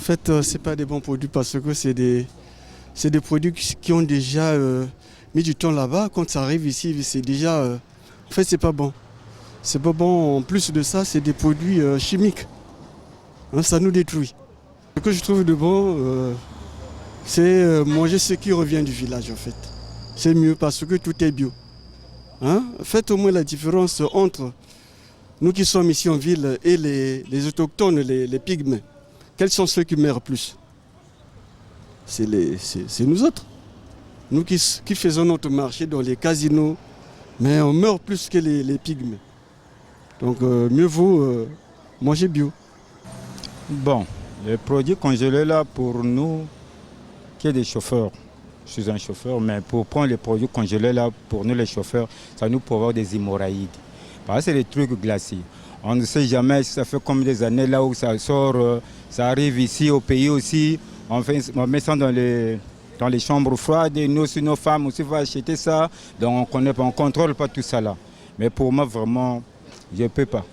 fait, ce n'est pas des bons produits parce que c'est des produits qui ont déjà mis du temps là-bas. Quand ça arrive ici, c'est déjà... en fait, c'est pas bon. C'est pas bon. En plus de ça, c'est des produits chimiques. Hein, ça nous détruit. Ce que je trouve de bon, c'est manger ce qui revient du village, en fait. C'est mieux parce que tout est bio. Hein? Faites au moins la différence entre nous qui sommes ici en ville et les autochtones, les pygmées. Quels sont ceux qui meurent plus? C'est nous autres. Nous qui faisons notre marché dans les casinos, mais on meurt plus que les pygmées. Donc mieux vaut manger bio. Bon, les produits congelés là, pour nous, qui est des chauffeurs, je suis un chauffeur, mais pour prendre les produits congelés là, pour nous les chauffeurs, ça nous provoque des hémorroïdes. Parce que c'est des trucs glacés. On ne sait jamais si ça fait combien des années là où ça sort, ça arrive ici au pays aussi. On met ça dans les chambres froides et nous, si nos femmes aussi vont acheter ça, donc on ne contrôle pas tout ça là. Mais pour moi, vraiment, je ne peux pas.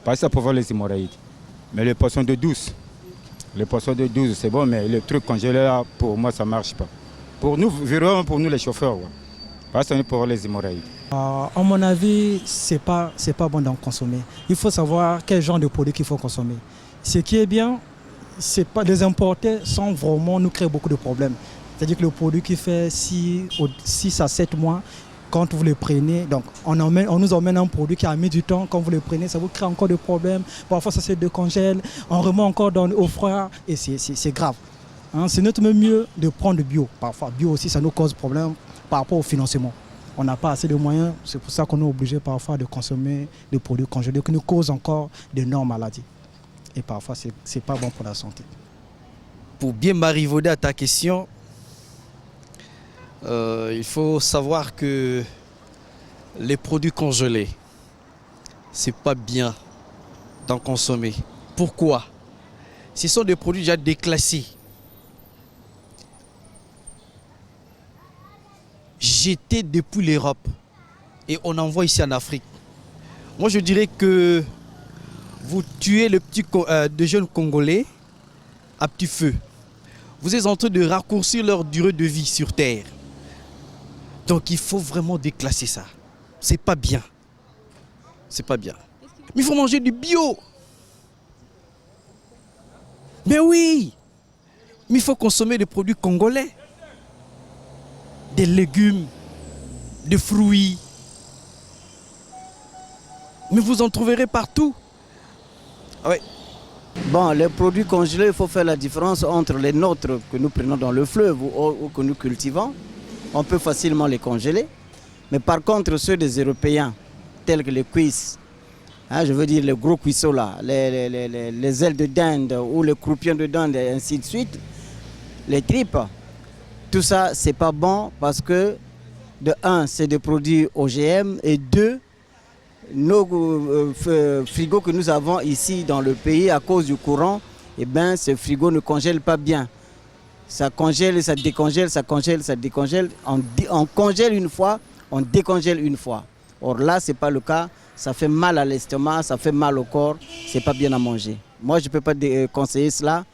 Parce que ça provoque les hémorroïdes. Mais les poissons de douce, c'est bon, mais les trucs congelés là, pour moi, ça ne marche pas. Pour nous, vraiment pour nous les chauffeurs, ouais. Parce que ça nous provoque les hémorroïdes. À mon avis, c'est pas bon d'en consommer. Il faut savoir quel genre de produit qu'il faut consommer. Ce qui est bien, c'est pas les importer sans vraiment nous créer beaucoup de problèmes. C'est-à-dire que le produit qui fait 6 à 7 mois, quand vous le prenez, donc on nous emmène un produit qui a mis du temps, quand vous le prenez, ça vous crée encore des problèmes. Parfois ça se décongèle, on remet encore au froid et c'est grave. Hein, c'est notre mieux de prendre bio. Parfois bio aussi, ça nous cause problème par rapport au financement. On n'a pas assez de moyens, c'est pour ça qu'on est obligé parfois de consommer des produits congelés qui nous causent encore d'énormes maladies. Et parfois, ce n'est pas bon pour la santé. Pour bien m'arrivauder à ta question, il faut savoir que les produits congelés, c'est pas bien d'en consommer. Pourquoi? Ce sont des produits déjà déclassés. Jetés depuis l'Europe et on envoie ici en Afrique. Moi je dirais que vous tuez de jeunes Congolais à petit feu. Vous êtes en train de raccourcir leur durée de vie sur Terre. Donc il faut vraiment déclasser ça. C'est pas bien. C'est pas bien. Mais il faut manger du bio. Mais oui. Mais il faut consommer des produits congolais. Des légumes, des fruits. Mais vous en trouverez partout. Oui. Bon, les produits congelés, il faut faire la différence entre les nôtres que nous prenons dans le fleuve ou que nous cultivons. On peut facilement les congeler. Mais par contre, ceux des Européens, tels que les cuisses, hein, je veux dire les gros cuisseaux là, les ailes de dinde ou les croupions de dinde et ainsi de suite, les tripes, tout ça, c'est pas bon parce que, de un, c'est des produits OGM et deux, nos frigos que nous avons ici dans le pays à cause du courant, eh ben, ces frigos ne congèlent pas bien. Ça congèle, ça décongèle, ça congèle, ça décongèle. On congèle une fois, on décongèle une fois. Or là, ce n'est pas le cas. Ça fait mal à l'estomac, ça fait mal au corps, c'est pas bien à manger. Moi, je ne peux pas conseiller cela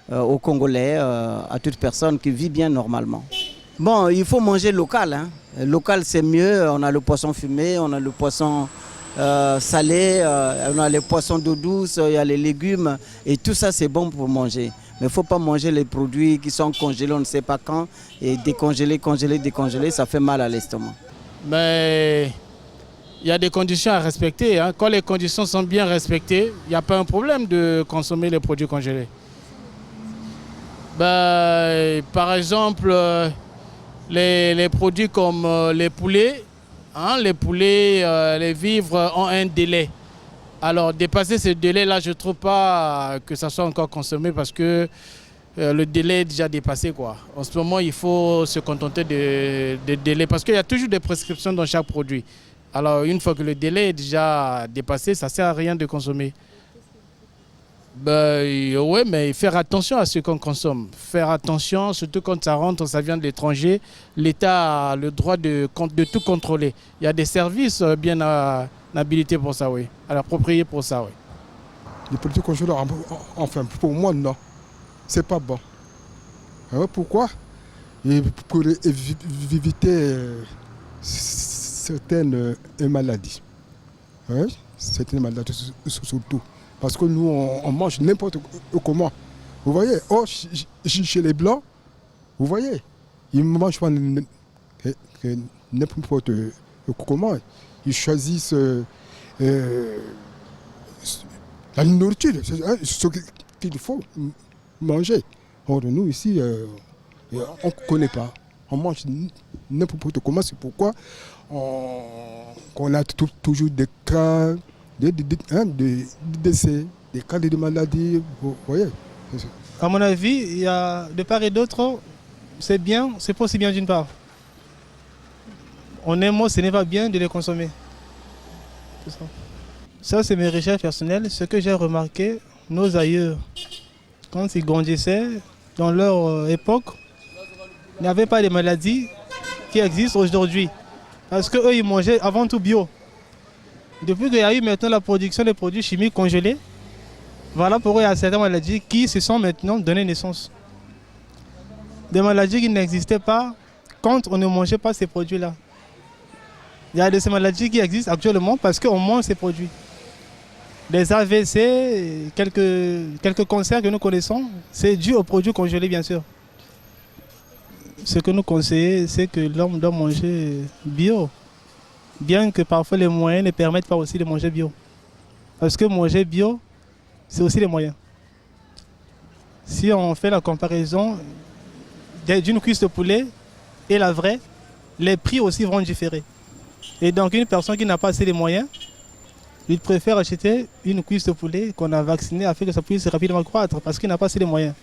aux Congolais, à toute personne qui vit bien normalement. Bon, il faut manger local. Hein. Local, c'est mieux. On a le poisson fumé, on a le poisson salé, on a les poissons d'eau douce, il y a les légumes. Et tout ça, c'est bon pour manger. Mais il ne faut pas manger les produits qui sont congelés, on ne sait pas quand. Et décongeler, congeler, décongeler, ça fait mal à l'estomac. Mais il y a des conditions à respecter. Hein. Quand les conditions sont bien respectées, il n'y a pas un problème de consommer les produits congelés. Par exemple, les produits comme les poulets, hein, les vivres ont un délai. Alors dépasser ce délai-là, je ne trouve pas que ça soit encore consommé parce que le délai est déjà dépassé, quoi. En ce moment, il faut se contenter de délai parce qu'il y a toujours des prescriptions dans chaque produit. Alors une fois que le délai est déjà dépassé, ça ne sert à rien de consommer. Oui, mais faire attention à ce qu'on consomme. Faire attention, surtout quand ça rentre, ça vient de l'étranger. L'État a le droit de tout contrôler. Il y a des services bien habilités pour ça, oui. Appropriés pour ça, oui. Les produits congelés, enfin, pour moi, non. c'est pas bon. Pourquoi? Et pour éviter certaines maladies. Certaines maladies surtout. Parce que nous, on mange n'importe comment. Vous voyez, chez les Blancs, vous voyez, ils ne mangent pas n'importe comment. Ils choisissent la nourriture, ce qu'il faut manger. Or, nous, ici, on ne connaît pas. On mange n'importe comment. C'est pourquoi on a toujours des cas de décès, des cas de maladies. Vous voyez. À mon avis, il y a de part et d'autre, c'est bien, c'est pas aussi bien d'une part. Honnêtement, ce n'est pas bien de les consommer. Ça, c'est mes recherches personnelles. Ce que j'ai remarqué, nos aïeux, quand ils grandissaient, dans leur époque, n'avaient pas les maladies qui existent aujourd'hui. Parce qu'eux, ils mangeaient avant tout bio. Depuis qu'il y a eu maintenant la production des produits chimiques congelés, voilà pourquoi il y a certaines maladies qui se sont maintenant données naissance. Des maladies qui n'existaient pas quand on ne mangeait pas ces produits-là. Il y a de ces maladies qui existent actuellement parce qu'on mange ces produits. Des AVC, quelques cancers que nous connaissons, c'est dû aux produits congelés bien sûr. Ce que nous conseillons, c'est que l'homme doit manger bio. Bien que parfois les moyens ne permettent pas aussi de manger bio. Parce que manger bio, c'est aussi les moyens. Si on fait la comparaison d'une cuisse de poulet et la vraie, les prix aussi vont différer. Et donc une personne qui n'a pas assez de moyens, il préfère acheter une cuisse de poulet qu'on a vaccinée afin que ça puisse rapidement croître parce qu'il n'a pas assez de moyens.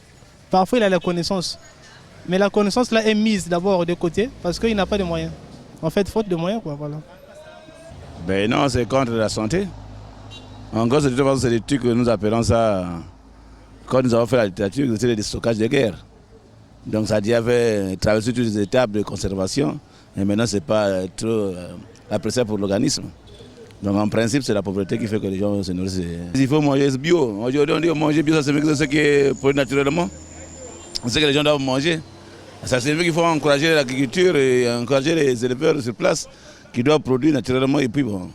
Parfois il a la connaissance. Mais la connaissance là est mise d'abord de côté parce qu'il n'a pas de moyens. En fait, faute de moyens, quoi, voilà. Ben non, c'est contre la santé. En gros, c'est des trucs que nous appelons ça, quand nous avons fait la littérature, c'était des stockages de guerre. Donc ça a déjà traversé toutes les étapes de conservation. Et maintenant, ce n'est pas trop appréciable pour l'organisme. Donc en principe, c'est la pauvreté qui fait que les gens se nourrissent. Il faut manger bio. Aujourd'hui, on dit manger bio, ça signifie ce qui est produit naturellement. C'est ce que les gens doivent manger. Ça signifie qu'il faut encourager l'agriculture et encourager les éleveurs sur place qui doivent produire naturellement. Et puis bon,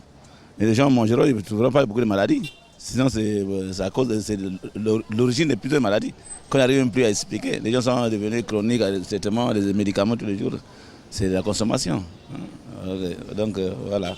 les gens mangeront, ils ne trouveront pas beaucoup de maladies. Sinon, c'est à cause de l'origine de plusieurs maladies qu'on n'arrive même plus à expliquer. Les gens sont devenus chroniques, traitement, les médicaments tous les jours. C'est la consommation. Donc voilà.